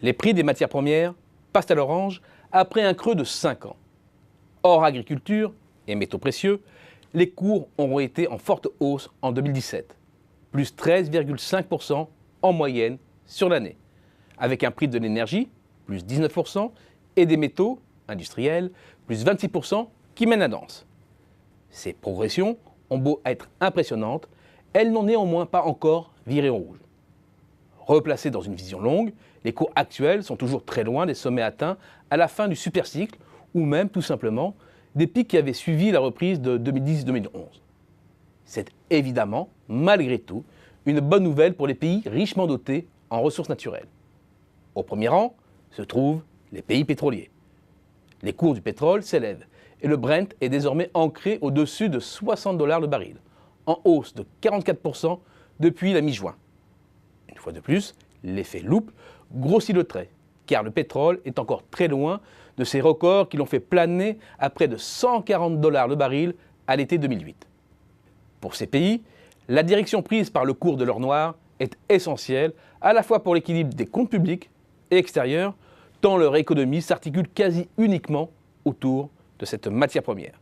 Les prix des matières premières passent à l'orange après un creux de 5 ans. Hors agriculture et métaux précieux, les cours auront été en forte hausse en 2017, plus 13,5% en moyenne sur l'année, avec un prix de l'énergie, plus 19%, et des métaux industriels, plus 26%, qui mènent la danse. Ces progressions ont beau être impressionnantes, elles n'ont néanmoins pas encore viré au rouge. Replacés dans une vision longue, les cours actuels sont toujours très loin des sommets atteints à la fin du supercycle ou même tout simplement des pics qui avaient suivi la reprise de 2010-2011. C'est évidemment, malgré tout, une bonne nouvelle pour les pays richement dotés en ressources naturelles. Au premier rang se trouvent les pays pétroliers. Les cours du pétrole s'élèvent et le Brent est désormais ancré au-dessus de 60 $ le baril, en hausse de 44% depuis la mi-juin. Une fois de plus, l'effet loupe grossit le trait, car le pétrole est encore très loin de ces records qui l'ont fait planer à près de 140 $ le baril à l'été 2008. Pour ces pays, la direction prise par le cours de l'or noir est essentielle à la fois pour l'équilibre des comptes publics et extérieurs, tant leur économie s'articule quasi uniquement autour de cette matière première.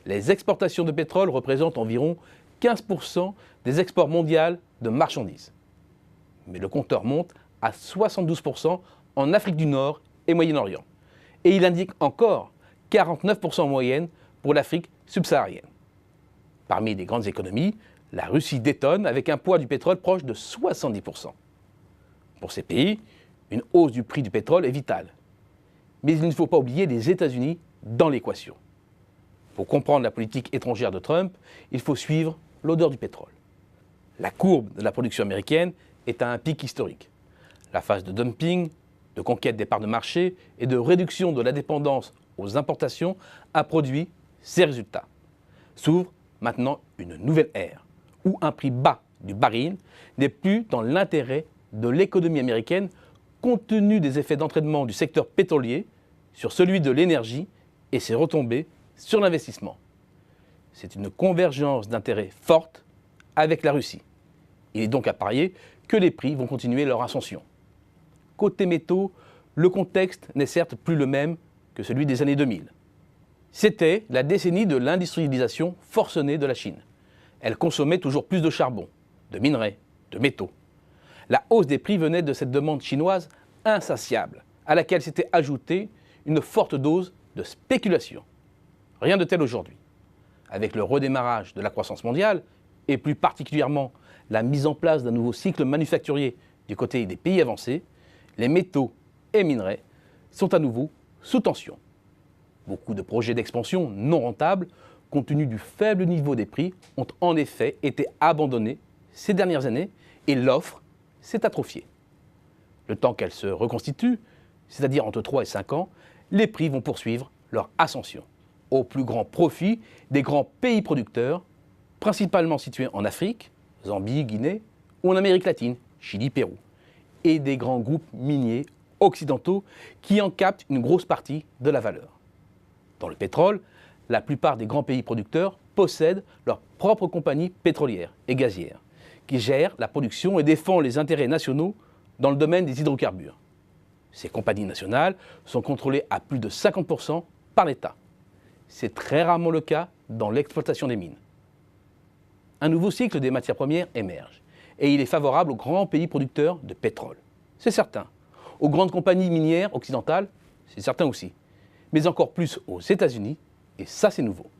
Les exportations de pétrole représentent environ 15% des exports mondiaux de marchandises. Mais le compteur monte à 72% en Afrique du Nord et Moyen-Orient. Et il indique encore 49% en moyenne pour l'Afrique subsaharienne. Parmi les grandes économies, la Russie détonne avec un poids du pétrole proche de 70%. Pour ces pays, une hausse du prix du pétrole est vitale. Mais il ne faut pas oublier les États-Unis dans l'équation. Pour comprendre la politique étrangère de Trump, il faut suivre l'odeur du pétrole. La courbe de la production américaine est à un pic historique. La phase de dumping, de conquête des parts de marché et de réduction de la dépendance aux importations a produit ces résultats. S'ouvre maintenant une nouvelle ère, où un prix bas du baril n'est plus dans l'intérêt de l'économie américaine compte tenu des effets d'entraînement du secteur pétrolier sur celui de l'énergie et ses retombées sur l'investissement. C'est une convergence d'intérêts forte avec la Russie. Il est donc à parier que les prix vont continuer leur ascension. Côté métaux, le contexte n'est certes plus le même que celui des années 2000. C'était la décennie de l'industrialisation forcenée de la Chine. Elle consommait toujours plus de charbon, de minerais, de métaux. La hausse des prix venait de cette demande chinoise insatiable, à laquelle s'était ajoutée une forte dose de spéculation. Rien de tel aujourd'hui. Avec le redémarrage de la croissance mondiale, et plus particulièrement la mise en place d'un nouveau cycle manufacturier du côté des pays avancés, les métaux et minerais sont à nouveau sous tension. Beaucoup de projets d'expansion non rentables, compte tenu du faible niveau des prix, ont en effet été abandonnés ces dernières années et l'offre s'est atrophiée. Le temps qu'elle se reconstitue, c'est-à-dire entre 3 et 5 ans, les prix vont poursuivre leur ascension, au plus grand profit des grands pays producteurs, principalement situés en Afrique, Zambie, Guinée, ou en Amérique latine, Chili, Pérou, et des grands groupes miniers occidentaux qui en captent une grosse partie de la valeur. Dans le pétrole, la plupart des grands pays producteurs possèdent leurs propres compagnies pétrolières et gazières, qui gèrent la production et défendent les intérêts nationaux dans le domaine des hydrocarbures. Ces compagnies nationales sont contrôlées à plus de 50% par l'État. C'est très rarement le cas dans l'exploitation des mines. Un nouveau cycle des matières premières émerge, et il est favorable aux grands pays producteurs de pétrole. C'est certain. Aux grandes compagnies minières occidentales, c'est certain aussi. Mais encore plus aux États-Unis, et ça c'est nouveau.